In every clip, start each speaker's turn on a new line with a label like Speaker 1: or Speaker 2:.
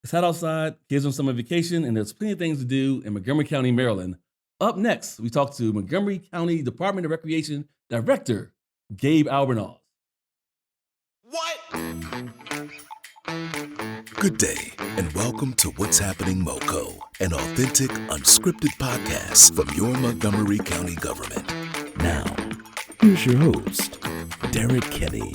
Speaker 1: It's hot outside, kids on summer vacation, and there's plenty of things to do in Montgomery County, Maryland. Up next, we talk to Montgomery County Department of Recreation Director, Gabe Albornoz.
Speaker 2: What?
Speaker 3: Good day, and welcome to What's Happening MoCo, an authentic, unscripted podcast from your Montgomery County government. Now, here's your host, Derek Kenny.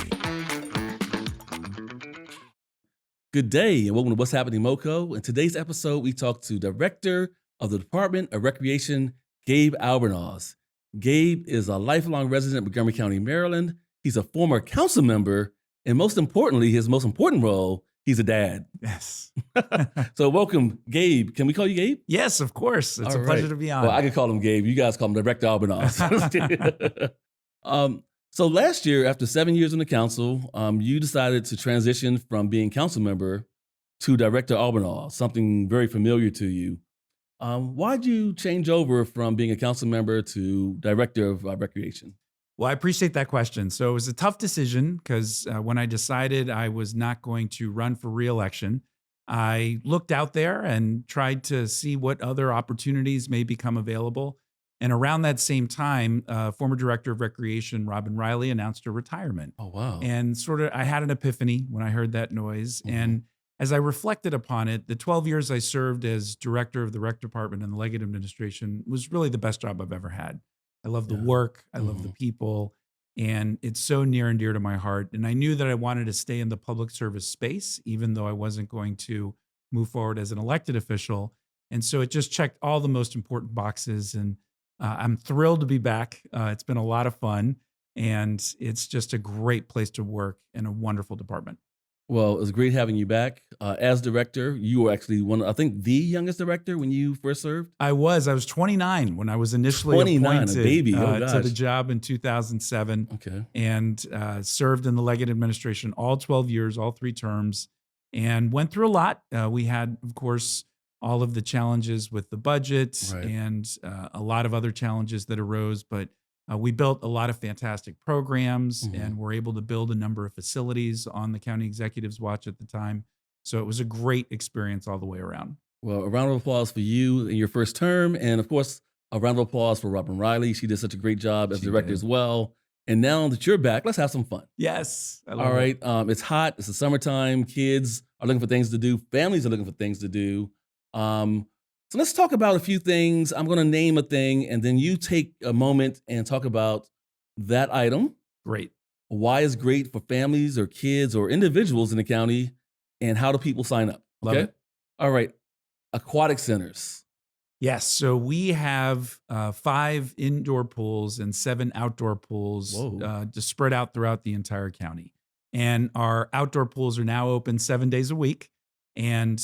Speaker 1: Good day, and welcome to What's Happening MoCo. In today's episode, we talk to Director of the Department of Recreation, Gabe Albornoz. Gabe is a lifelong resident of Montgomery County, Maryland. He's a former council member, and most importantly, his most important role, he's a dad.
Speaker 4: Yes.
Speaker 1: So welcome, Gabe. Can we call you Gabe?
Speaker 4: Yes, of course. It's
Speaker 1: All
Speaker 4: a pleasure
Speaker 1: right.
Speaker 4: to be on.
Speaker 1: Well, I could call him Gabe. You guys call him Director Albornoz. So last year, after 7 years on the council, you decided to transition from being council member to Director Albornoz, something very familiar to you. Why'd you change over from being a council member to Director of Recreation?
Speaker 4: Well, I appreciate that question. So it was a tough decision because when I decided I was not going to run for reelection, I looked out there and tried to see what other opportunities may become available. And around that same time, former Director of Recreation, Robin Riley, announced her retirement.
Speaker 1: Oh, wow.
Speaker 4: And I had an epiphany when I heard that noise.
Speaker 1: Mhm.
Speaker 4: And as I reflected upon it, the 12 years I served as director of the rec department and the Leggett administration was really the best job I've ever had. I love the
Speaker 1: Yeah.
Speaker 4: work. I love the people. And it's so near and dear to my heart. And I knew that I wanted to stay in the public service space, even though I wasn't going to move forward as an elected official. And so it just checked all the most important boxes. And I'm thrilled to be back. It's been a lot of fun. And it's just a great place to work and a wonderful department.
Speaker 1: Well, it was great having you back. As director, you were actually I think, the youngest director when you first served?
Speaker 4: I was 29 when I was initially
Speaker 1: 29, a
Speaker 4: appointed
Speaker 1: baby. Oh,
Speaker 4: to
Speaker 1: gosh.
Speaker 4: the job in 2007.
Speaker 1: Okay.
Speaker 4: And served in the Leggett administration all 12 years, all 3 terms, and went through a lot. We had, of course, all of the challenges with the budget
Speaker 1: Right.
Speaker 4: and a lot of other challenges that arose, but we built a lot of fantastic programs
Speaker 1: Mhm.
Speaker 4: and were able to build a number of facilities on the county executive's watch at the time. So it was a great experience all the way around.
Speaker 1: Well, a round of applause for you in your first term. And of course, a round of applause for Robin Riley. She did such a great job as
Speaker 4: She
Speaker 1: director
Speaker 4: did.
Speaker 1: as well. And now that you're back, let's have some fun.
Speaker 4: Yes. I love
Speaker 1: All
Speaker 4: it.
Speaker 1: right. It's hot. It's the summertime. Kids are looking for things to do. Families are looking for things to do. So let's talk about a few things. I'm going to name a thing, and then you take a moment and talk about that item,
Speaker 4: Great.
Speaker 1: why it's great for families or kids or individuals in the county, and how do people sign up.
Speaker 4: Love it.
Speaker 1: All right. Aquatic centers.
Speaker 4: Yes. So we have 5 indoor pools and 7 outdoor pools
Speaker 1: Whoa.
Speaker 4: just spread out throughout the entire county. And our outdoor pools are now open 7 days a week. And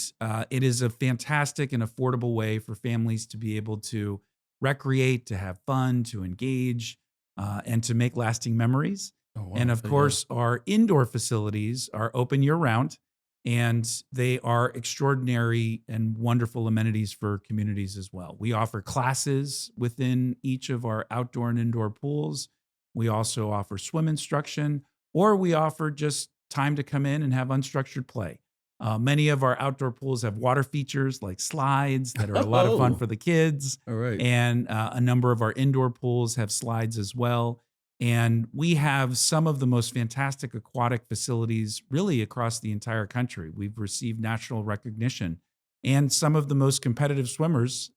Speaker 4: it is a fantastic and affordable way for families to be able to recreate, to have fun, to engage, and to make lasting memories.
Speaker 1: Oh, wow.
Speaker 4: And of
Speaker 1: Yeah.
Speaker 4: course, our indoor facilities are open year round, and they are extraordinary and wonderful amenities for communities as well. We offer classes within each of our outdoor and indoor pools. We also offer swim instruction, or we offer just time to come in and have unstructured play. Many of our outdoor pools have water features like slides that are a lot of fun
Speaker 1: Oh.
Speaker 4: for the kids.
Speaker 1: All right.
Speaker 4: And a number of our indoor pools have slides as well. And we have some of the most fantastic aquatic facilities really across the entire country. We've received national recognition. And some of the most competitive swimmers,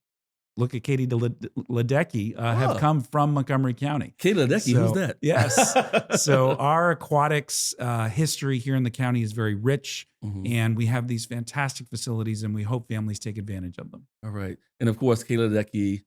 Speaker 4: look at Katie Ledecky, have come from Montgomery County.
Speaker 1: Katie Ledecky, who's that?
Speaker 4: Yes. So our aquatics history here in the county is very rich.
Speaker 1: Mhm.
Speaker 4: And we have these fantastic facilities, and we hope families take advantage of them.
Speaker 1: All right. And of course, Katie Ledecky,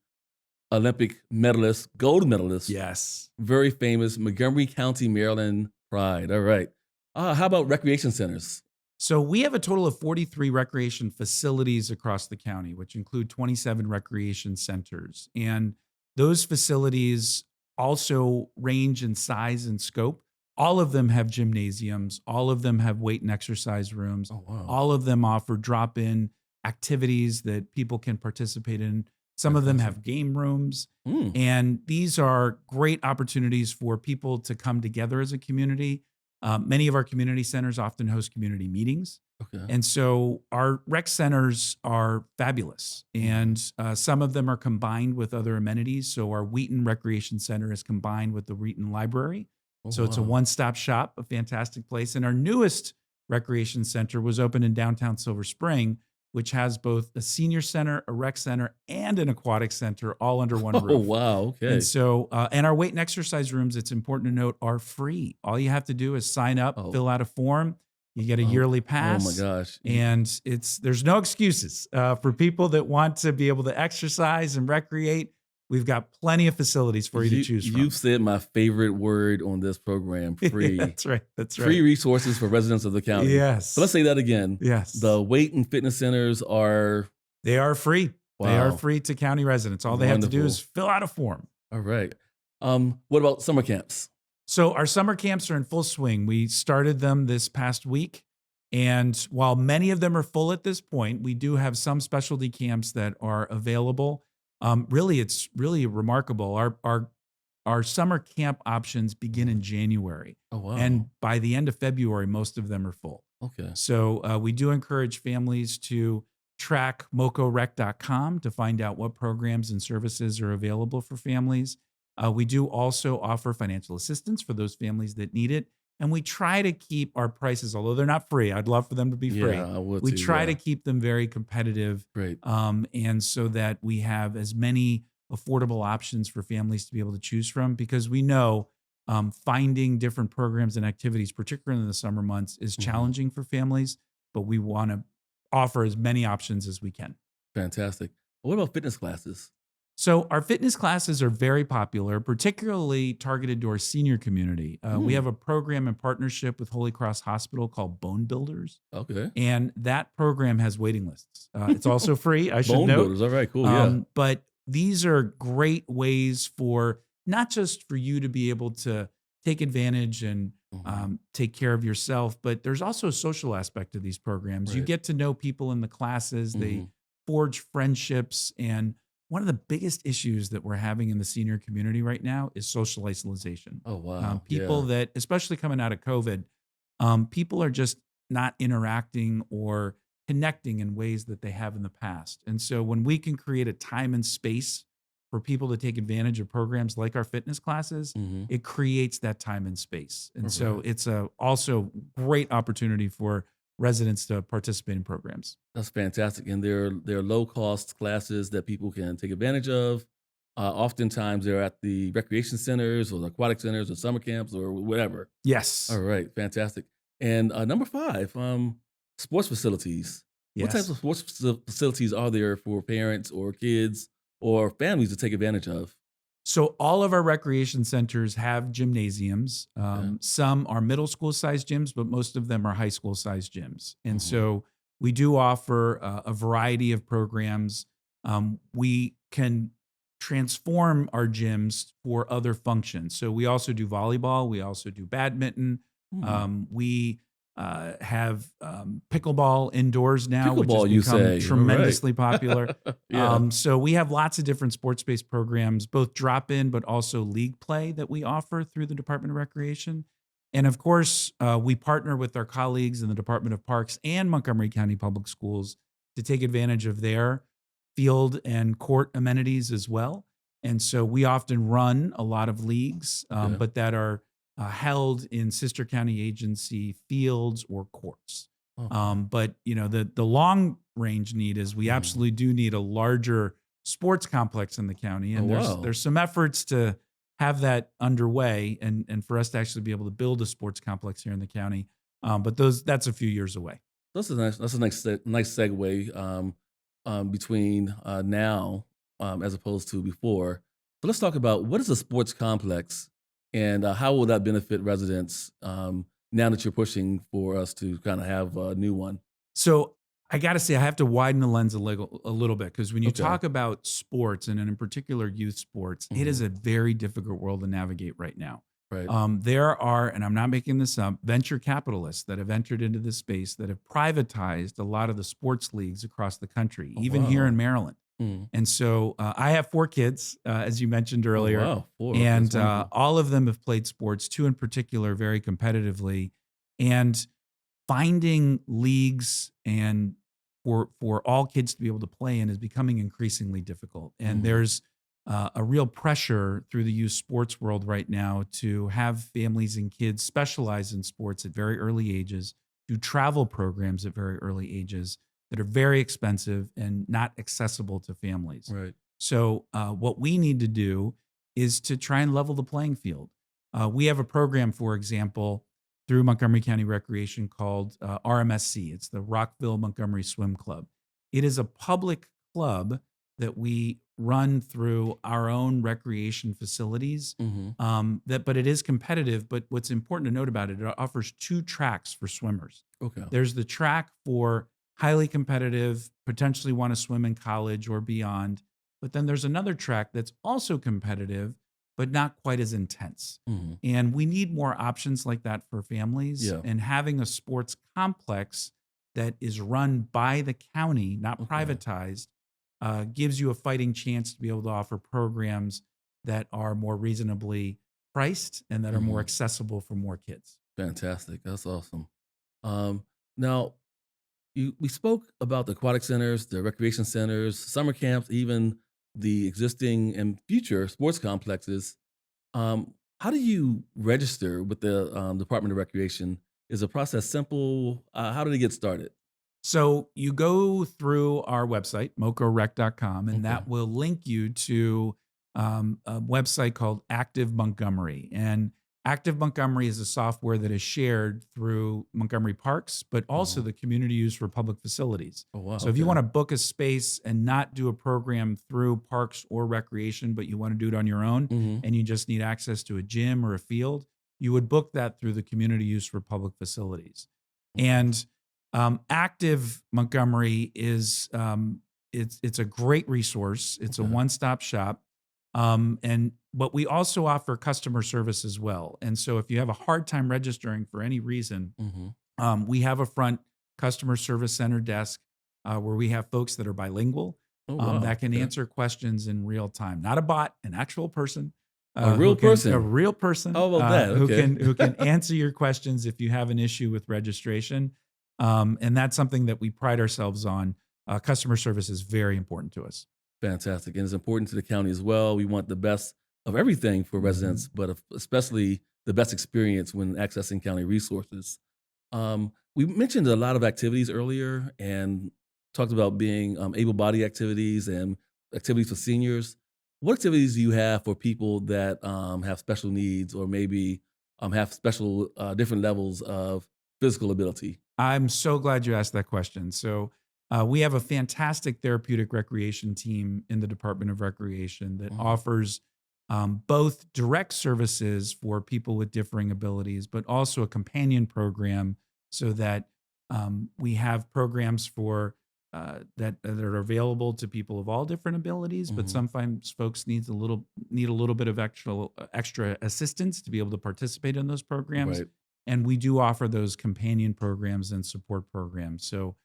Speaker 1: Olympic medalist, gold medalist.
Speaker 4: Yes.
Speaker 1: Very famous Montgomery County, Maryland pride. All right. How about recreation centers?
Speaker 4: So we have a total of 43 recreation facilities across the county, which include 27 recreation centers. And those facilities also range in size and scope. All of them have gymnasiums. All of them have weight and exercise rooms.
Speaker 1: Oh, wow.
Speaker 4: All of them offer drop-in activities that people can participate in. Some of them have game rooms.
Speaker 1: Mm.
Speaker 4: And these are great opportunities for people to come together as a community, Many of our community centers often host community meetings.
Speaker 1: Okay.
Speaker 4: And so our rec centers are fabulous. And some of them are combined with other amenities. So our Wheaton Recreation Center is combined with the Wheaton Library.
Speaker 1: Oh,
Speaker 4: So it's a
Speaker 1: wow.
Speaker 4: one-stop shop, a fantastic place. And our newest recreation center was opened in downtown Silver Spring, which has both a senior center, a rec center, and an aquatic center all under one
Speaker 1: Oh,
Speaker 4: roof.
Speaker 1: wow. Okay.
Speaker 4: And so, and our weight and exercise rooms, it's important to note, are free. All you have to do is sign up,
Speaker 1: Oh.
Speaker 4: fill out a form. You get a
Speaker 1: Oh,
Speaker 4: yearly
Speaker 1: Oh
Speaker 4: pass.
Speaker 1: my gosh.
Speaker 4: And there's no excuses for people that want to be able to exercise and recreate. We've got plenty of facilities for you to choose from.
Speaker 1: You've said my favorite word on this program, free.
Speaker 4: That's right. That's right.
Speaker 1: Free resources for residents of the county.
Speaker 4: Yes.
Speaker 1: So let's say that again.
Speaker 4: Yes.
Speaker 1: The weight and fitness centers are,
Speaker 4: They are free. They are
Speaker 1: Wow.
Speaker 4: free to county residents. All they have to do is
Speaker 1: Wonderful.
Speaker 4: fill out a form.
Speaker 1: all right. What about summer camps?
Speaker 4: So our summer camps are in full swing. We started them this past week. And while many of them are full at this point, we do have some specialty camps that are available. Really, it's really remarkable. Our summer camp options begin in January.
Speaker 1: Oh, wow.
Speaker 4: And by the end of February, most of them are full.
Speaker 1: Okay.
Speaker 4: So we do encourage families to track MoCoRec.com to find out what programs and services are available for families. We do also offer financial assistance for those families that need it. And we try to keep our prices, although they're not free. I'd love for them to be free.
Speaker 1: Yeah, I would
Speaker 4: We
Speaker 1: too,
Speaker 4: try
Speaker 1: yeah.
Speaker 4: to keep them very competitive.
Speaker 1: Great.
Speaker 4: And so that we have as many affordable options for families to be able to choose from, because we know finding different programs and activities, particularly in the summer months, is
Speaker 1: Mhm.
Speaker 4: challenging for families, but we want to offer as many options as we can.
Speaker 1: Fantastic. What about fitness classes?
Speaker 4: So our fitness classes are very popular, particularly targeted to our senior community. We have a program in partnership with Holy Cross Hospital called Bone Builders,
Speaker 1: Okay.
Speaker 4: and that program has waiting lists. It's also free, I should
Speaker 1: Bone
Speaker 4: note.
Speaker 1: builders. All right, cool. Yeah.
Speaker 4: But these are great ways for not just for you to be able to take advantage and
Speaker 1: Mhm.
Speaker 4: take care of yourself, but there's also a social aspect to these programs. You
Speaker 1: Right.
Speaker 4: get to know people in the classes, they
Speaker 1: Mhm.
Speaker 4: forge friendships. And one of the biggest issues that we're having in the senior community right now is social isolation.
Speaker 1: Oh, wow.
Speaker 4: People
Speaker 1: Yeah.
Speaker 4: that, especially coming out of COVID, people are just not interacting or connecting in ways that they have in the past. And so when we can create a time and space for people to take advantage of programs like our fitness classes,
Speaker 1: Mhm.
Speaker 4: it creates that time and space. And so
Speaker 1: Right.
Speaker 4: it's a also great opportunity for residents to participate in programs.
Speaker 1: That's fantastic. And they're low cost classes that people can take advantage of. Oftentimes they're at the recreation centers or the aquatic centers or summer camps or whatever.
Speaker 4: Yes.
Speaker 1: All right, fantastic. And number 5, sports facilities. What
Speaker 4: Yes.
Speaker 1: types of sports facilities are there for parents or kids or families to take advantage of?
Speaker 4: So all of our recreation centers have gymnasiums.
Speaker 1: Okay.
Speaker 4: Some are middle school sized gyms, but most of them are high school sized gyms. And
Speaker 1: Mhm.
Speaker 4: so we do offer a variety of programs. We can transform our gyms for other functions. So we also do volleyball. We also do badminton. We have pickleball indoors now, which
Speaker 1: Pickleball, you
Speaker 4: has become
Speaker 1: say. All right.
Speaker 4: tremendously popular.
Speaker 1: Yeah.
Speaker 4: So we have lots of different sports-based programs, both drop-in, but also league play that we offer through the Department of Recreation. And of course, we partner with our colleagues in the Department of Parks and Montgomery County Public Schools to take advantage of their field and court amenities as well. And so we often run a lot of leagues,
Speaker 1: Okay.
Speaker 4: but that are held in sister county agency fields or courts.
Speaker 1: Oh,
Speaker 4: But you know, the long range need is we
Speaker 1: Mhm.
Speaker 4: absolutely do need a larger sports complex in the county, and
Speaker 1: Oh, wow.
Speaker 4: there's some efforts to have that underway, and for us to actually be able to build a sports complex here in the county. But that's a few years away.
Speaker 1: That's a nice segue between now as opposed to before. So let's talk about what is a sports complex and how will that benefit residents now that you're pushing for us to kind of have a new one?
Speaker 4: So I got to say, I have to widen the lens a little bit, because when you
Speaker 1: Okay.
Speaker 4: talk about sports, and in particular youth sports, it is a very difficult world to navigate right now.
Speaker 1: Right.
Speaker 4: There are, and I'm not making this up, venture capitalists that have entered into this space that have privatized a lot of the sports leagues across the country,
Speaker 1: Oh,
Speaker 4: even here
Speaker 1: wow.
Speaker 4: in Maryland.
Speaker 1: Mm.
Speaker 4: And so I have 4 kids, as you mentioned earlier.
Speaker 1: Oh, wow. 4.
Speaker 4: And
Speaker 1: That's wonderful.
Speaker 4: all of them have played sports, 2 in particular, very competitively. And finding leagues and for all kids to be able to play in is becoming increasingly difficult. And
Speaker 1: Mhm.
Speaker 4: there's a real pressure through the youth sports world right now to have families and kids specialize in sports at very early ages, do travel programs at very early ages that are very expensive and not accessible to families.
Speaker 1: Right.
Speaker 4: So, what we need to do is to try and level the playing field. We have a program, for example, through Montgomery County Recreation called RMSC. It's the Rockville Montgomery Swim Club. It is a public club that we run through our own recreation facilities.
Speaker 1: Mhm.
Speaker 4: But it is competitive. But what's important to note about it, it offers 2 tracks for swimmers.
Speaker 1: Okay.
Speaker 4: There's the track for highly competitive, potentially want to swim in college or beyond. But then there's another track that's also competitive, but not quite as intense.
Speaker 1: Mhm.
Speaker 4: And we need more options like that for families.
Speaker 1: Yeah.
Speaker 4: And having a sports complex that is run by the county, not
Speaker 1: Okay.
Speaker 4: privatized, gives you a fighting chance to be able to offer programs that are more reasonably priced and that are more
Speaker 1: Mhm.
Speaker 4: accessible for more kids.
Speaker 1: Fantastic. That's awesome. Now, we spoke about the aquatic centers, the recreation centers, summer camps, even the existing and future sports complexes. How do you register with the Department of Recreation? Is the process simple? How did it get started?
Speaker 4: So you go through our website, MoCoRec.com, and
Speaker 1: Okay.
Speaker 4: that will link you to a website called Active Montgomery. And Active Montgomery is a software that is shared through Montgomery Parks, but also
Speaker 1: Mhm.
Speaker 4: the community use for public facilities.
Speaker 1: Oh, wow.
Speaker 4: So if you
Speaker 1: Okay.
Speaker 4: want to book a space and not do a program through parks or recreation, but you want to do it on your own
Speaker 1: Mhm.
Speaker 4: and you just need access to a gym or a field, you would book that through the community use for public facilities. And Active Montgomery is it's a great resource. It's a
Speaker 1: Okay.
Speaker 4: one-stop shop, but we also offer customer service as well. And so, if you have a hard time registering for any reason,
Speaker 1: Mhm.
Speaker 4: we have a front customer service center desk where we have folks that are bilingual
Speaker 1: Oh, wow.
Speaker 4: that can
Speaker 1: Okay.
Speaker 4: answer questions in real time. Not a bot, an actual person.
Speaker 1: A real
Speaker 4: A
Speaker 1: person.
Speaker 4: real person
Speaker 1: How about that? Okay.
Speaker 4: who can answer your questions if you have an issue with registration. And that's something that we pride ourselves on. Customer service is very important to us.
Speaker 1: Fantastic. And it's important to the county as well. We want the best of everything for
Speaker 4: Mhm.
Speaker 1: residents, but especially the best experience when accessing county resources. We mentioned a lot of activities earlier and talked about being able bodied activities and activities for seniors. What activities do you have for people that have special needs or maybe have special different levels of physical ability?
Speaker 4: I'm so glad you asked that question. So, we have a fantastic therapeutic recreation team in the Department of Recreation that
Speaker 1: Mhm.
Speaker 4: offers both direct services for people with differing abilities, but also a companion program so that we have programs for that are available to people of all different abilities. But
Speaker 1: Mhm.
Speaker 4: sometimes folks need a little bit of extra assistance to be able to participate in those programs.
Speaker 1: Right.
Speaker 4: And we do offer those companion programs and support programs. So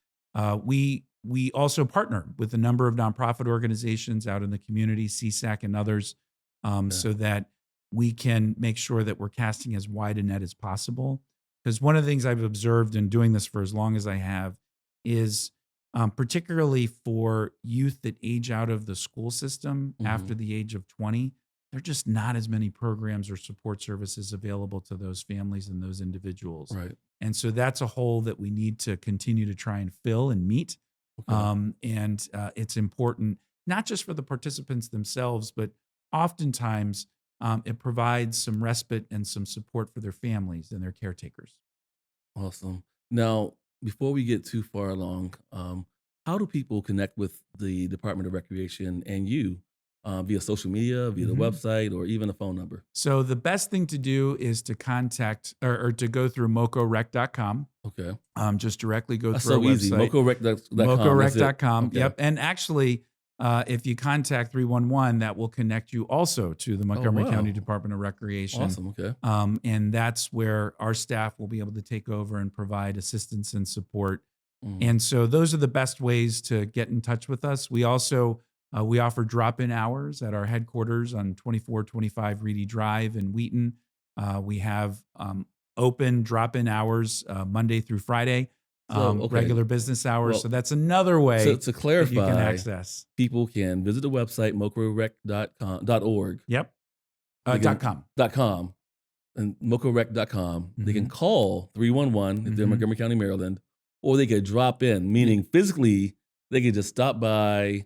Speaker 4: we also partner with a number of nonprofit organizations out in the community, CSAC and others,
Speaker 1: Yeah.
Speaker 4: so that we can make sure that we're casting as wide a net as possible. Because one of the things I've observed in doing this for as long as I have is particularly for youth that age out of the school system after
Speaker 1: Mhm.
Speaker 4: the age of 20, there are just not as many programs or support services available to those families and those individuals.
Speaker 1: Right.
Speaker 4: And so that's a hole that we need to continue to try and fill and meet.
Speaker 1: Okay.
Speaker 4: And it's important, not just for the participants themselves, but oftentimes it provides some respite and some support for their families and their caretakers.
Speaker 1: Awesome. Now, before we get too far along, how do people connect with the Department of Recreation and you via social media, via the
Speaker 4: Mhm.
Speaker 1: website, or even a phone number?
Speaker 4: So the best thing to do is to contact or to go through mocorec.com.
Speaker 1: Okay.
Speaker 4: Just directly go
Speaker 1: That's
Speaker 4: through
Speaker 1: so
Speaker 4: our
Speaker 1: easy.
Speaker 4: website.
Speaker 1: MoCoRec.com. That's it.
Speaker 4: MoCoRec.com.
Speaker 1: Okay.
Speaker 4: Yep. And actually, if you contact 311, that will connect you also to the Montgomery
Speaker 1: wow.
Speaker 4: County Department of Recreation.
Speaker 1: Awesome. Okay.
Speaker 4: And that's where our staff will be able to take over and provide assistance and support.
Speaker 1: Mhm.
Speaker 4: And so those are the best ways to get in touch with us. We also We offer drop-in hours at our headquarters on 2425 Reedy Drive in Wheaton. We have open drop-in hours Monday through Friday, regular business hours.
Speaker 1: Well,
Speaker 4: so that's another way
Speaker 1: So to clarify,
Speaker 4: that you can access.
Speaker 1: people can visit the website, MoCoRec.org.
Speaker 4: Yep.
Speaker 1: They can-
Speaker 4: .com.
Speaker 1: .com and MoCoRec.com. They can
Speaker 4: Mhm.
Speaker 1: call 311 if they're in
Speaker 4: Mhm.
Speaker 1: Montgomery County, Maryland, or they could drop in, meaning physically they could just stop by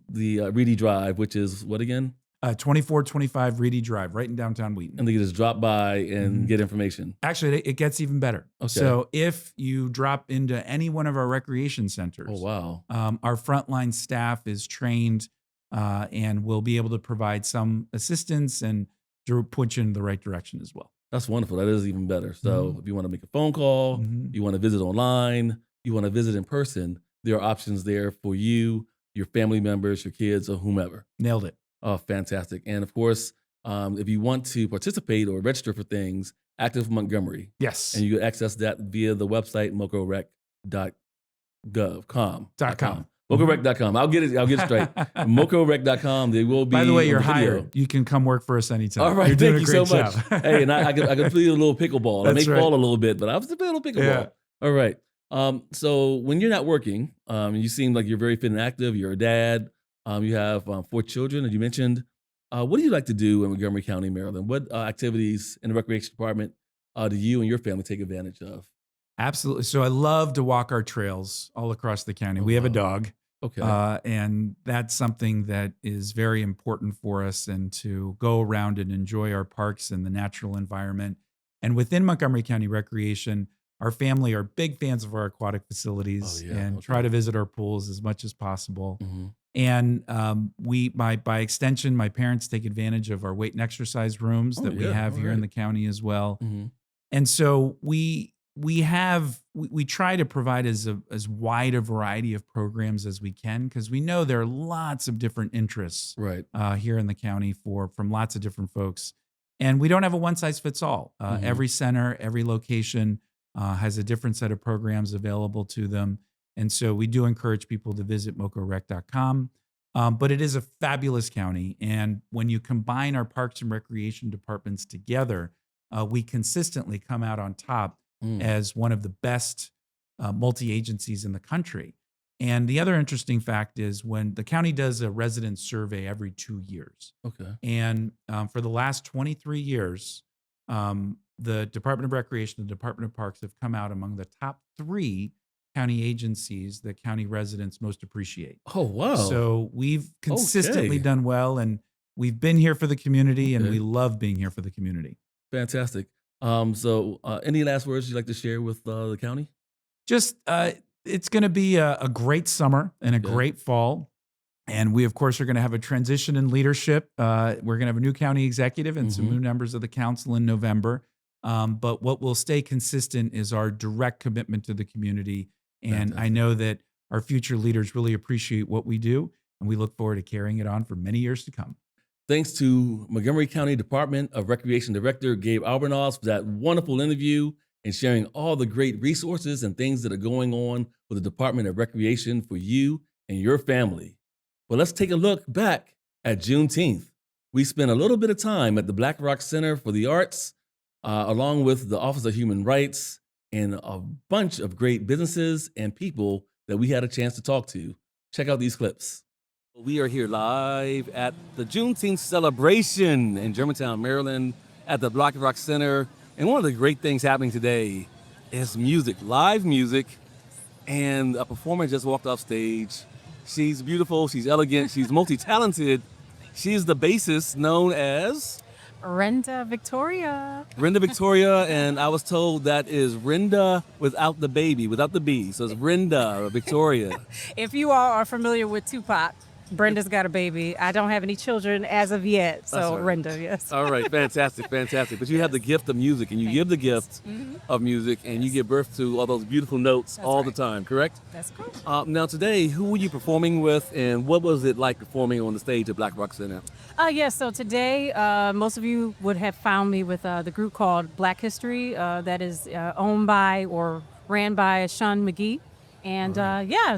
Speaker 1: the Reedy Drive, which is what again?
Speaker 4: 2425 Reedy Drive, right in downtown Wheaton.
Speaker 1: And they could just drop by and
Speaker 4: Mhm.
Speaker 1: get information.
Speaker 4: Actually, it gets even better.
Speaker 1: Okay.
Speaker 4: So if you drop into any one of our recreation centers,
Speaker 1: Oh, wow.
Speaker 4: our frontline staff is trained and will be able to provide some assistance and to put you in the right direction as well.
Speaker 1: That's wonderful. That is even better. So
Speaker 4: Mhm.
Speaker 1: if you want to make a phone call,
Speaker 4: Mhm.
Speaker 1: you want to visit online, you want to visit in person, there are options there for you, your family members, your kids, or whomever.
Speaker 4: Nailed it.
Speaker 1: Oh, fantastic. And of course, if you want to participate or register for things, Active Montgomery.
Speaker 4: Yes.
Speaker 1: And you can access that via the website, MoCoRec.com.
Speaker 4: .com.
Speaker 1: MoCoRec.com. I'll get it straight. MoCoRec.com. They will be.
Speaker 4: By the way,
Speaker 1: on
Speaker 4: you're
Speaker 1: the video.
Speaker 4: hired. You can come work for us anytime.
Speaker 1: All right,
Speaker 4: You're doing
Speaker 1: thank
Speaker 4: a
Speaker 1: you so
Speaker 4: great
Speaker 1: much.
Speaker 4: job.
Speaker 1: Hey, and I could play a little pickleball. I may
Speaker 4: That's right.
Speaker 1: fall a little bit, but I was a little pickleball.
Speaker 4: Yeah.
Speaker 1: All right. So when you're not working, you seem like you're very fit and active. You're a dad. You have 4 children, as you mentioned. What do you like to do in Montgomery County, Maryland? What activities in the recreation department do you and your family take advantage of?
Speaker 4: Absolutely. So I love to walk our trails all across the county.
Speaker 1: Oh,
Speaker 4: We have a
Speaker 1: wow.
Speaker 4: dog.
Speaker 1: Okay.
Speaker 4: And that's something that is very important for us, and to go around and enjoy our parks and the natural environment. And within Montgomery County Recreation, our family are big fans of our aquatic facilities
Speaker 1: Oh, yeah.
Speaker 4: and
Speaker 1: Okay.
Speaker 4: try to visit our pools as much as possible.
Speaker 1: Mhm.
Speaker 4: And by extension, my parents take advantage of our weight and exercise rooms
Speaker 1: Oh,
Speaker 4: that we
Speaker 1: yeah.
Speaker 4: have
Speaker 1: All
Speaker 4: here in
Speaker 1: right.
Speaker 4: the county as well.
Speaker 1: Mhm.
Speaker 4: And so we try to provide as wide a variety of programs as we can, because we know there are lots of different interests
Speaker 1: Right.
Speaker 4: here in the county from lots of different folks, and we don't have a one size fits all.
Speaker 1: Mhm.
Speaker 4: Every center, every location has a different set of programs available to them, and so we do encourage people to visit MoCoRec.com. But it is a fabulous county, and when you combine our parks and recreation departments together, we consistently come out on top
Speaker 1: Mm.
Speaker 4: as one of the best multi-agencies in the country. And the other interesting fact is, when the county does a resident survey every 2 years,
Speaker 1: Okay.
Speaker 4: and for the last 23 years, the Department of Recreation and the Department of Parks have come out among the top 3 county agencies that county residents most appreciate.
Speaker 1: Oh, wow.
Speaker 4: So we've consistently
Speaker 1: Okay.
Speaker 4: done well, and we've been here for the community, and
Speaker 1: Okay.
Speaker 4: we love being here for the community.
Speaker 1: Fantastic. So any last words you'd like to share with the county?
Speaker 4: Just it's going to be a great summer and a
Speaker 1: Okay.
Speaker 4: great fall, and we of course are going to have a transition in leadership. We're going to have a new county executive and some
Speaker 1: Mhm.
Speaker 4: new members of the council in November. But what will stay consistent is our direct commitment to the community, and I
Speaker 1: Fantastic.
Speaker 4: know that our future leaders really appreciate what we do, and we look forward to carrying it on for many years to come.
Speaker 1: Thanks to Montgomery County Department of Recreation Director Gabe Albornoz for that wonderful interview and sharing all the great resources and things that are going on with the Department of Recreation for you and your family. Well, let's take a look back at Juneteenth. We spent a little bit of time at the BlackRock Center for the Arts, along with the Office of Human Rights and a bunch of great businesses and people that we had a chance to talk to. Check out these clips. We are here live at the Juneteenth celebration in Germantown, Maryland, at the BlackRock Center. And one of the great things happening today is music, live music. And a performer just walked off stage. She's beautiful, she's elegant, she's multi-talented. She's the bassist known as
Speaker 2: Renda Victoria.
Speaker 1: Renda Victoria, and I was told that is Renda without the baby, without the B. So it's Renda Victoria.
Speaker 2: If you all are familiar with Tupac, Brenda's got a baby. I don't have any children as of yet, so
Speaker 1: That's right.
Speaker 2: Renda, yes.
Speaker 1: All right, fantastic, fantastic. But you have the gift of music, and you give the gift of music, and you give birth to all those beautiful notes
Speaker 2: That's
Speaker 1: all
Speaker 2: right.
Speaker 1: the time, correct?
Speaker 2: That's cool.
Speaker 1: Now today, who were you performing with, and what was it like performing on the stage at BlackRock Center?
Speaker 2: Yes, so today, most of you would have found me with the group called Black History that is owned by or ran by Sean McGee. And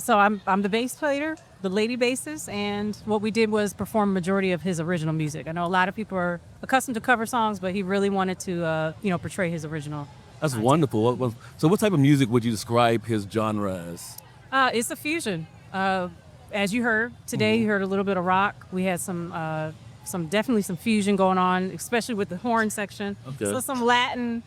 Speaker 2: so I'm the bass player, the lady bassist, and what we did was perform majority of his original music. I know a lot of people are accustomed to cover songs, but he really wanted to portray his original.
Speaker 1: That's wonderful. So what type of music would you describe his genre as?
Speaker 2: It's a fusion. As you heard today, you heard a little bit of rock. We had definitely some fusion going on, especially with the horn section.
Speaker 1: Okay.
Speaker 2: So some Latin,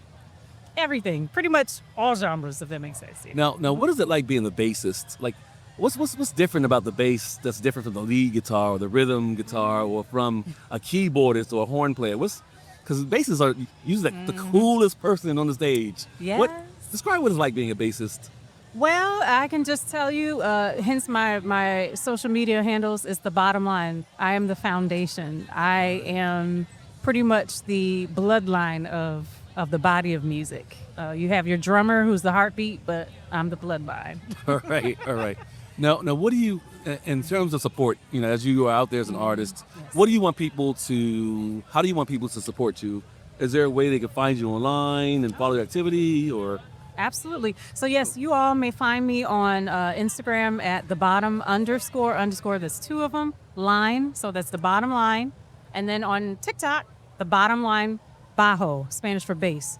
Speaker 2: everything, pretty much all genres, if that makes sense.
Speaker 1: Now, what is it like being the bassist? Like, what's different about the bass that's different from the lead guitar or the rhythm guitar or from a keyboardist or a horn player? Because bassists are usually the coolest person on the stage.
Speaker 2: Yes.
Speaker 1: Describe what it's like being a bassist.
Speaker 2: Well, I can just tell you, hence my social media handles, is the bottom line. I am the foundation. I am pretty much the bloodline of the body of music. You have your drummer who's the heartbeat, but I'm the bloodline.
Speaker 1: All right. Now, what do you, in terms of support, as you are out there as an artist, how do you want people to support you? Is there a way they can find you online and follow your activity or?
Speaker 2: Absolutely. So yes, you all may find me on Instagram at the bottom __ that's 2 of them, line. So that's the bottom line. And then on TikTok, the bottom line bajo, Spanish for bass.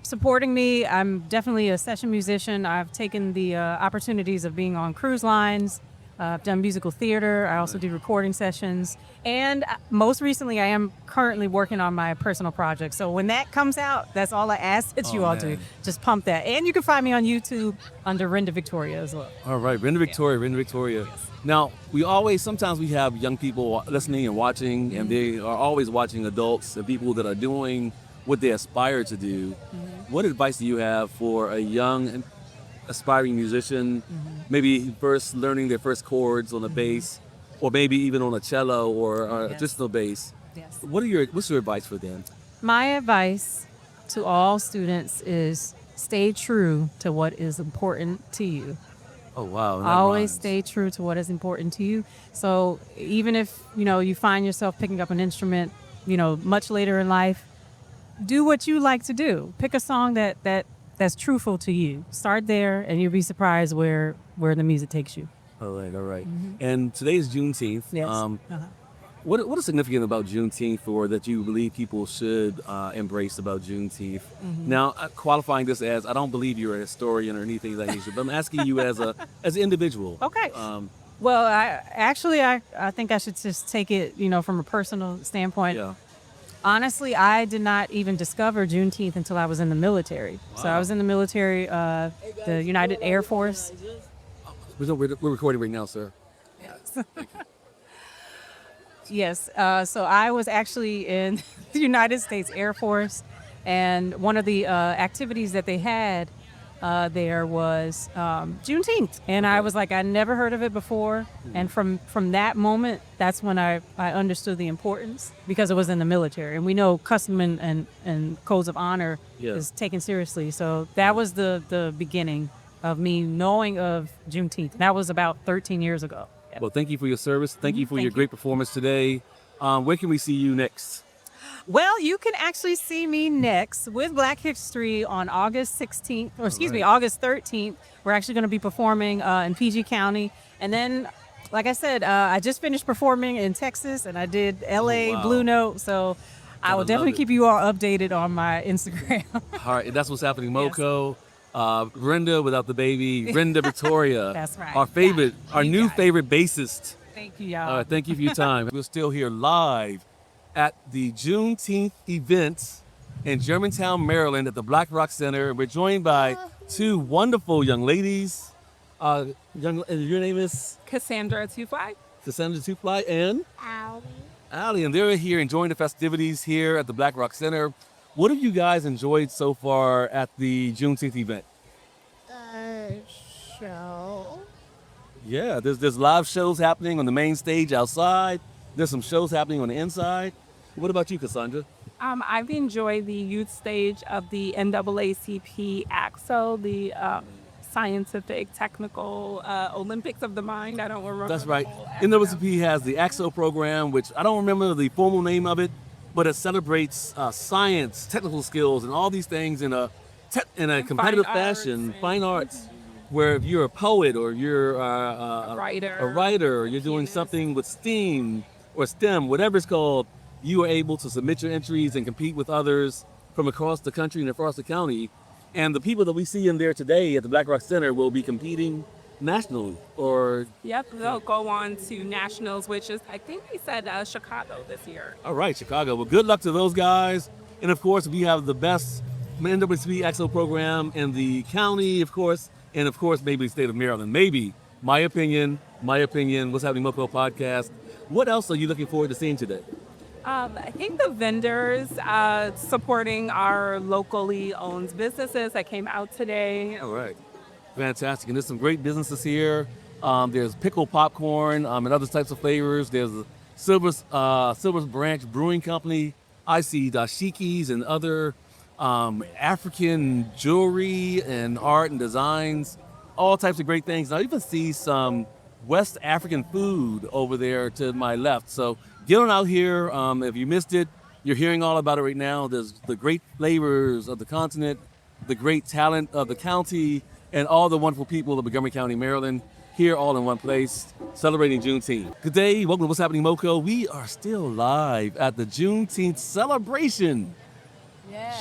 Speaker 2: Supporting me, I'm definitely a session musician. I've taken the opportunities of being on cruise lines. I've done musical theater. I also do recording sessions. And most recently, I am currently working on my personal project. So when that comes out, that's all I ask that you all do. Just pump that. And you can find me on YouTube under Renda Victoria as well.
Speaker 1: All right, Renda Victoria. Yes. Now, sometimes we have young people listening and watching, and they are always watching adults and people that are doing what they aspire to do. What advice do you have for a young aspiring musician, maybe first learning their first chords on the bass, or maybe even on a cello or additional bass?
Speaker 2: Yes.
Speaker 1: What's your advice for them?
Speaker 2: My advice to all students is stay true to what is important to you.
Speaker 1: Oh, wow.
Speaker 2: Always stay true to what is important to you. So even if, you find yourself picking up an instrument, much later in life, do what you like to do. Pick a song that's truthful to you. Start there, and you'll be surprised where the music takes you.
Speaker 1: All right. And today is Juneteenth.
Speaker 2: Yes.
Speaker 1: What is significant about Juneteenth, or that you believe people should embrace about Juneteenth? Now, qualifying this as, I don't believe you're a historian or anything like that, but I'm asking you as an individual.
Speaker 2: Okay. Well, I think I should just take it, from a personal standpoint.
Speaker 1: Yeah.
Speaker 2: Honestly, I did not even discover Juneteenth until I was in the military. Wow. So I was in the military, the United Air Force.
Speaker 1: We're recording right now, sir.
Speaker 2: Yes. Yes. So I was actually in the United States Air Force, and one of the activities that they had there was Juneteenth. And I was like, I never heard of it before. And from that moment, that's when I understood the importance, because it was in the military. And we know custom and codes of honor is taken seriously. So that was the beginning of me knowing of Juneteenth. And that was about 13 years ago. Yep.
Speaker 1: Well, thank you for your service. Thank you for your great performance today. Where can we see you next?
Speaker 2: Well, you can actually see me next with Black History on August 16th, or excuse me, August 13th. We're actually going to be performing in PG County. And then, like I said, I just finished performing in Texas, and I did LA Blue Note. So I will definitely keep you all updated on my Instagram.
Speaker 1: All right, that's what's happening, MoCo. Renda without the baby, Renda Victoria.
Speaker 2: That's right.
Speaker 1: Our new favorite bassist.
Speaker 2: Thank you, y'all.
Speaker 1: Thank you for your time. We're still here live at the Juneteenth event in Germantown, Maryland at the BlackRock Center. We're joined by two wonderful young ladies. Your name is?
Speaker 5: Cassandra Tufly.
Speaker 1: Cassandra Tufly and?
Speaker 5: Allie.
Speaker 1: And they're here enjoying the festivities here at the BlackRock Center. What have you guys enjoyed so far at the Juneteenth event?
Speaker 5: Show.
Speaker 1: Yeah, there's live shows happening on the main stage outside. There's some shows happening on the inside. What about you, Cassandra?
Speaker 5: I've enjoyed the youth stage of the NAACP AXO, the Scientific Technical Olympics of the Mind. I don't remember.
Speaker 1: That's right. NAACP has the AXO program, which I don't remember the formal name of it, but it celebrates science, technical skills, and all these things in a competitive fashion, fine arts. where if you're a poet or you're
Speaker 5: Writer.
Speaker 1: a writer, or you're doing something with STEAM or STEM, whatever it's called, you are able to submit your entries and compete with others from across the country and across the county. And the people that we see in there today at the BlackRock Center will be competing nationally or...
Speaker 5: Yep, they'll go on to nationals, which is, I think they said Chicago this year.
Speaker 1: All right, Chicago. Well, good luck to those guys. And of course, we have the best NWCP AXO program in the county, of course, and of course, maybe the state of Maryland. Maybe, my opinion, What's Happening MoCo podcast. What else are you looking forward to seeing today?
Speaker 5: I think the vendors supporting our locally owned businesses that came out today.
Speaker 1: All right. Fantastic. And there's some great businesses here. There's pickle popcorn and other types of flavors. There's a Silver Branch Brewing Company. I see dashikis and other African jewelry and art and designs, all types of great things. I even see some West African food over there to my left. So get on out here. If you missed it, you're hearing all about it right now. There's the great flavors of the continent, the great talent of the county, and all the wonderful people of Montgomery County, Maryland, here all in one place, celebrating Juneteenth. Good day, welcome to What's Happening MoCo. We are still live at the Juneteenth celebration,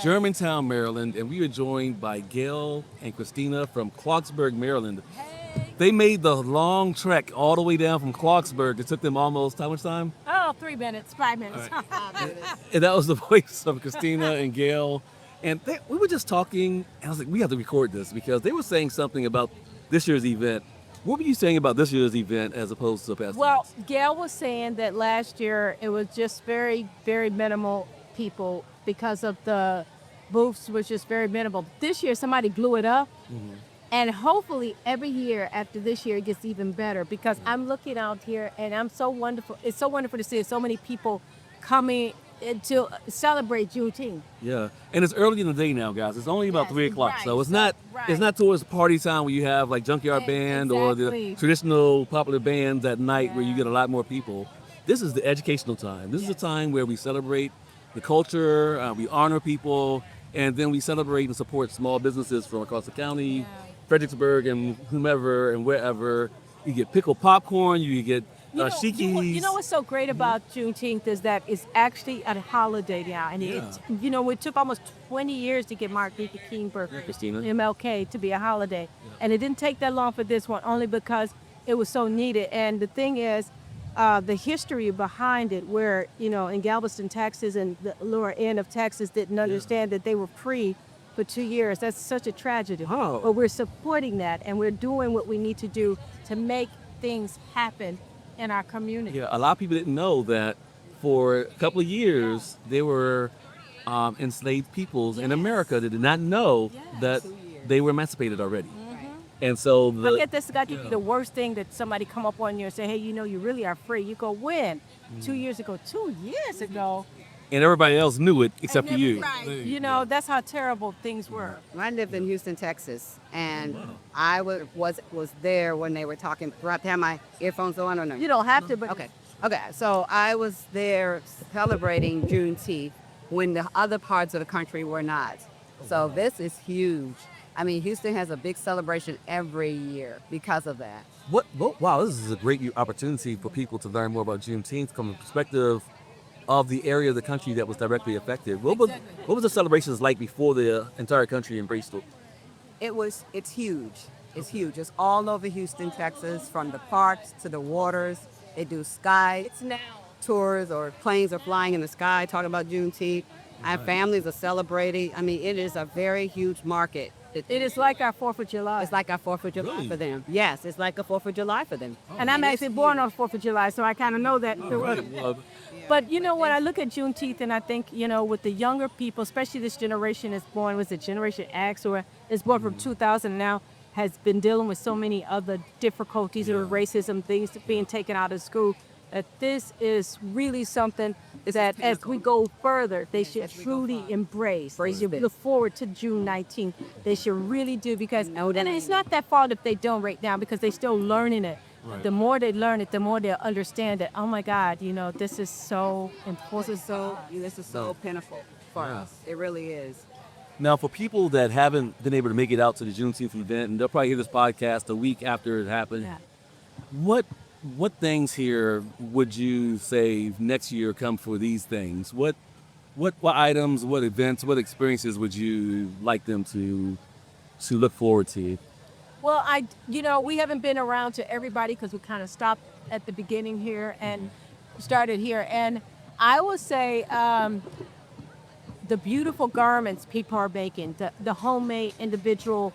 Speaker 1: Germantown, Maryland, and we are joined by Gail and Christina from Clarksburg, Maryland. They made the long trek all the way down from Clarksburg. It took them almost, how much time?
Speaker 2: Oh, 3 minutes, 5 minutes.
Speaker 1: And that was the voice of Christina and Gail. And we were just talking, and I was like, we have to record this because they were saying something about this year's event. What were you saying about this year's event as opposed to past
Speaker 6: Well,
Speaker 1: years?
Speaker 6: Gail was saying that last year it was just very, very minimal people because of the booths was just very minimal. This year somebody blew it up. Mm-hmm. And hopefully every year after this year it gets even better because I'm looking out here and I'm so wonderful. It's so wonderful to see so many people coming to celebrate Juneteenth.
Speaker 1: Yeah, and it's early in the day now, guys. It's only about 3 o'clock,
Speaker 6: right,
Speaker 1: so it's not towards party time where you have like Junkyard Band or the traditional popular bands at night where you get a lot more people. This is the educational time. This is the time where we celebrate the culture, we honor people, and then we celebrate and support small businesses from across the county, Fredericksburg and whomever and wherever. You get pickled popcorn, you get shikis.
Speaker 6: You know what's so great about Juneteenth is that it's actually a holiday now. And it took almost 20 years to get Martin Luther King birthday, MLK, to be a holiday. Yeah. And it didn't take that long for this one, only because it was so needed. And the thing is, the history behind it, where, in Galveston, Texas, and the lower end of Texas didn't understand that they were free for 2 years. That's such a tragedy. Oh. But we're supporting that, and we're doing what we need to do to make things happen in our community.
Speaker 1: Yeah, a lot of people didn't know that for a couple of years there were enslaved peoples in America that did not know that they were emancipated already. And so
Speaker 6: I get this got to be the worst thing that somebody come up on you and say, hey, you really are free. You go, when? 2 years ago. 2 years ago.
Speaker 1: And everybody else knew it except for you.
Speaker 6: Right. That's how terrible things were.
Speaker 7: I lived in Houston, Texas, and I was there when they were talking. Do I have to have my earphones on or no?
Speaker 6: You don't have to, but...
Speaker 7: Okay. So I was there celebrating Juneteenth when the other parts of the country were not. So this is huge. I mean, Houston has a big celebration every year because of that.
Speaker 1: Wow, this is a great opportunity for people to learn more about Juneteenth from the perspective of the area of the country that was directly affected. What was the celebrations like before the entire country embraced it?
Speaker 7: It's huge. It's huge. It's all over Houston, Texas, from the parks to the waters. They do sky tours, or planes are flying in the sky talking about Juneteenth. Our families are celebrating. I mean, it is a very huge market.
Speaker 6: It is like our 4th of July.
Speaker 7: It's like our 4th of July for them. Yes, it's like a 4th of July for them.
Speaker 6: And I'm actually born on 4th of July, so I kind of know that. But when I look at Juneteenth and I think, with the younger people, especially this generation is born, was it Generation X, or is born from 2000 now, has been dealing with so many other difficulties or racism, things being taken out of school, that this is really something that as we go further, they should truly embrace. They should look forward to June 19th. They should really do, because and it's not that fault if they don't right now, because they're still learning it. Right. The more they learn it, the more they'll understand it. Oh my God, this is so important.
Speaker 7: This is so pitiful for us. It really is.
Speaker 1: Now, for people that haven't been able to make it out to the Juneteenth event, and they'll probably hear this podcast a week after it happened, what things here would you say next year come for these things? What items, what events, what experiences would you like them to look forward to?
Speaker 6: Well, we haven't been around to everybody because we kind of stopped at the beginning here and started here. And I would say the beautiful garments people are making, the homemade individual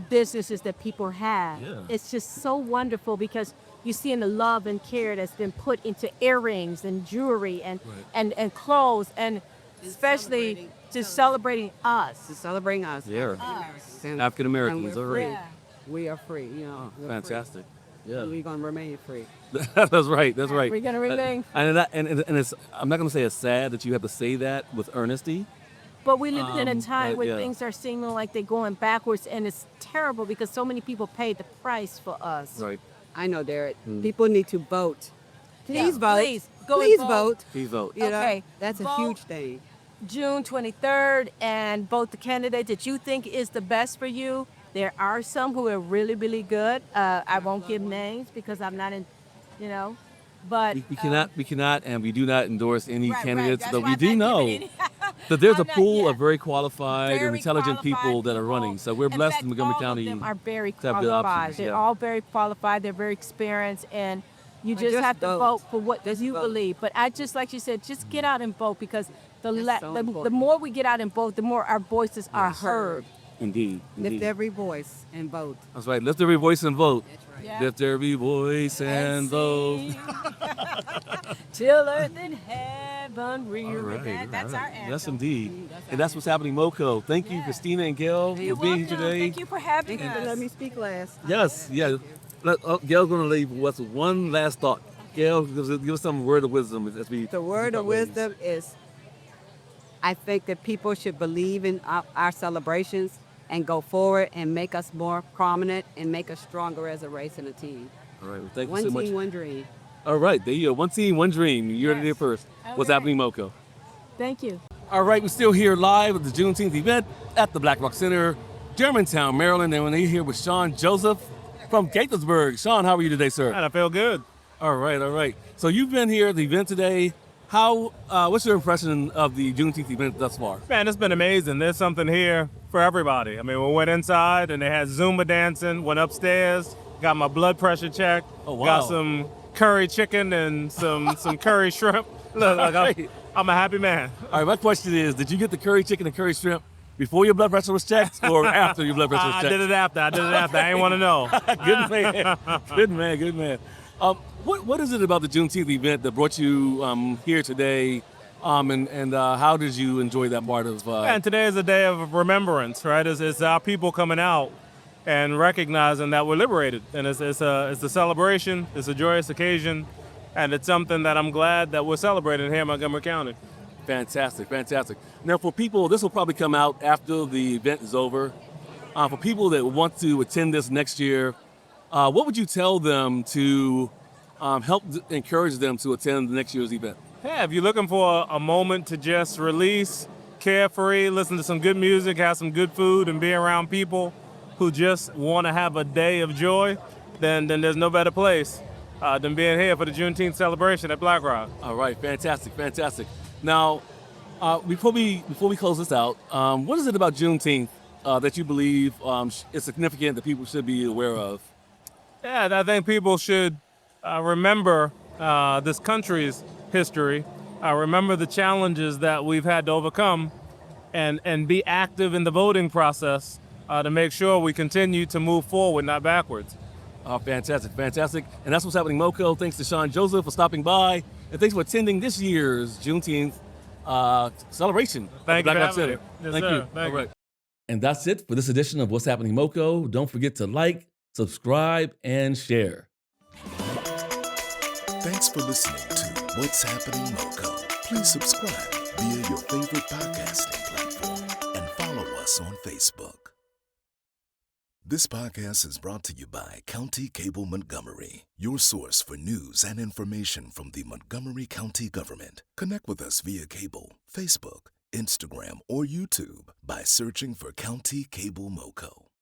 Speaker 6: businesses that people have.
Speaker 1: Yeah.
Speaker 6: It's just so wonderful because you're seeing the love and care that's been put into earrings and jewelry and clothes, and especially just celebrating us.
Speaker 7: To celebrating us.
Speaker 1: Yeah.
Speaker 7: And-
Speaker 1: African
Speaker 7: and
Speaker 1: Americans,
Speaker 7: we're
Speaker 1: all right.
Speaker 7: free. We are free, we're free.
Speaker 1: Fantastic. Yeah.
Speaker 7: We're going to remain free.
Speaker 1: That's right. That's right.
Speaker 6: We're going to remain.
Speaker 1: And it's, I'm not going to say it's sad that you have to say that with earnesty.
Speaker 6: But we live in a time
Speaker 1: but
Speaker 6: where
Speaker 1: yeah.
Speaker 6: things are seeming like they're going backwards, and it's terrible because so many people paid the price for us.
Speaker 1: Right.
Speaker 7: I know, Derek. People need to vote. Please vote.
Speaker 6: Please, go and
Speaker 7: Please
Speaker 6: vote.
Speaker 7: vote.
Speaker 1: Please vote.
Speaker 7: You know,
Speaker 6: Okay,
Speaker 7: that's a
Speaker 6: vote.
Speaker 7: huge thing.
Speaker 6: June 23rd, and vote the candidate that you think is the best for you. There are some who are really, really good. I won't give names because I'm not in, but
Speaker 1: We cannot, and we do not endorse any
Speaker 6: Right,
Speaker 1: candidates,
Speaker 6: right.
Speaker 1: but
Speaker 6: That's
Speaker 1: we
Speaker 6: why
Speaker 1: do
Speaker 6: I'm not
Speaker 1: know
Speaker 6: giving any-
Speaker 1: that there's a
Speaker 6: I'm not-
Speaker 1: pool
Speaker 6: yeah.
Speaker 1: of very qualified and
Speaker 6: very
Speaker 1: intelligent people
Speaker 6: qualified
Speaker 1: that are running.
Speaker 6: people.
Speaker 1: So we're
Speaker 6: In
Speaker 1: blessed
Speaker 6: fact,
Speaker 1: in Montgomery
Speaker 6: all
Speaker 1: County.
Speaker 6: of them are very
Speaker 1: to have good
Speaker 6: qualified.
Speaker 1: options,
Speaker 6: They're
Speaker 1: yeah.
Speaker 6: all very qualified. They're very experienced, and you just
Speaker 7: just
Speaker 6: have to
Speaker 7: vote.
Speaker 6: vote for what
Speaker 7: Just
Speaker 6: you
Speaker 7: vote.
Speaker 6: believe. But I just, like you said, just get out and vote because
Speaker 7: so
Speaker 6: the
Speaker 7: important.
Speaker 6: more we get out and vote, the more our voices are heard.
Speaker 1: Indeed.
Speaker 7: Lift every voice and vote.
Speaker 1: That's right. Lift every voice and vote.
Speaker 7: That's right.
Speaker 6: Yeah.
Speaker 1: Lift every voice and vote.
Speaker 6: Till earth and heaven real.
Speaker 1: All right,
Speaker 6: That's
Speaker 1: all
Speaker 6: our
Speaker 1: right.
Speaker 6: anthem.
Speaker 1: Yes, indeed. And that's what's happening, MoCo. Thank you, Christina and Gail, for
Speaker 6: You're
Speaker 1: being here
Speaker 6: welcome.
Speaker 1: today.
Speaker 6: Thank you for having
Speaker 7: Thank you
Speaker 6: us.
Speaker 7: for letting me speak last.
Speaker 1: Yes, yeah. Gail's going to leave with one last thought. Gail, give us some word of wisdom as we.
Speaker 7: The word of wisdom is, I think that people should believe in our celebrations and go forward and make us more prominent and make us stronger as a race and a team.
Speaker 1: All right. Well, thank you
Speaker 7: One
Speaker 1: so much.
Speaker 7: team, one dream.
Speaker 1: All right. There you go. One team, one dream. You heard it
Speaker 6: Yes.
Speaker 1: here first.
Speaker 6: All
Speaker 1: What's
Speaker 6: right.
Speaker 1: happening, MoCo?
Speaker 6: Thank you.
Speaker 1: All right. We're still here live at the Juneteenth event at the BlackRock Center, Germantown, Maryland. And we're here with Sean Joseph from Gaithersburg. Sean, how are you today, sir?
Speaker 8: I feel good.
Speaker 1: All right, all right. So you've been here at the event today. What's your impression of the Juneteenth event thus far?
Speaker 8: Man, it's been amazing. There's something here for everybody. I mean, we went inside and they had Zumba dancing, went upstairs, got my blood pressure checked,
Speaker 1: Oh, wow.
Speaker 8: got some curry chicken and some curry shrimp. Look, I'm a happy man.
Speaker 1: All right, my question is, did you get the curry chicken and curry shrimp before your blood pressure was checked or after your blood pressure was
Speaker 8: I
Speaker 1: checked?
Speaker 8: did it after. I ain't want to know.
Speaker 1: Good man. Good man, good man. What is it about the Juneteenth event that brought you here today? And how did you enjoy that part of
Speaker 8: And today is a day of remembrance, right? It's our people coming out and recognizing that we're liberated. And it's a celebration, it's a joyous occasion, and it's something that I'm glad that we're celebrating here in Montgomery County.
Speaker 1: Fantastic, fantastic. Now, for people, this will probably come out after the event is over. For people that want to attend this next year, what would you tell them to help encourage them to attend the next year's event?
Speaker 8: Yeah, if you're looking for a moment to just release, carefree, listen to some good music, have some good food, and be around people who just want to have a day of joy, then there's no better place than being here for the Juneteenth celebration at BlackRock.
Speaker 1: All right, fantastic, fantastic. Now, before we close this out, what is it about Juneteenth that you believe is significant that people should be aware of?
Speaker 8: Yeah, I think people should remember this country's history, remember the challenges that we've had to overcome, and be active in the voting process to make sure we continue to move forward, not backwards.
Speaker 1: Oh, fantastic, fantastic. And that's what's happening, MoCo. Thanks to Sean Joseph for stopping by, and thanks for attending this year's Juneteenth celebration.
Speaker 8: Thank you for
Speaker 1: BlackRock
Speaker 8: having
Speaker 1: Center.
Speaker 8: me. Yes,
Speaker 1: Thank
Speaker 8: sir.
Speaker 1: you.
Speaker 8: Thank
Speaker 1: All
Speaker 8: you.
Speaker 1: right. And that's it for this edition of What's Happening, MoCo. Don't forget to like, subscribe, and share.
Speaker 3: Thanks for listening to What's Happening MoCo. Please subscribe via your favorite podcasting platform and follow us on Facebook. This podcast is brought to you by County Cable Montgomery, your source for news and information from the Montgomery County government. Connect with us via cable, Facebook, Instagram, or YouTube by searching for County Cable MoCo.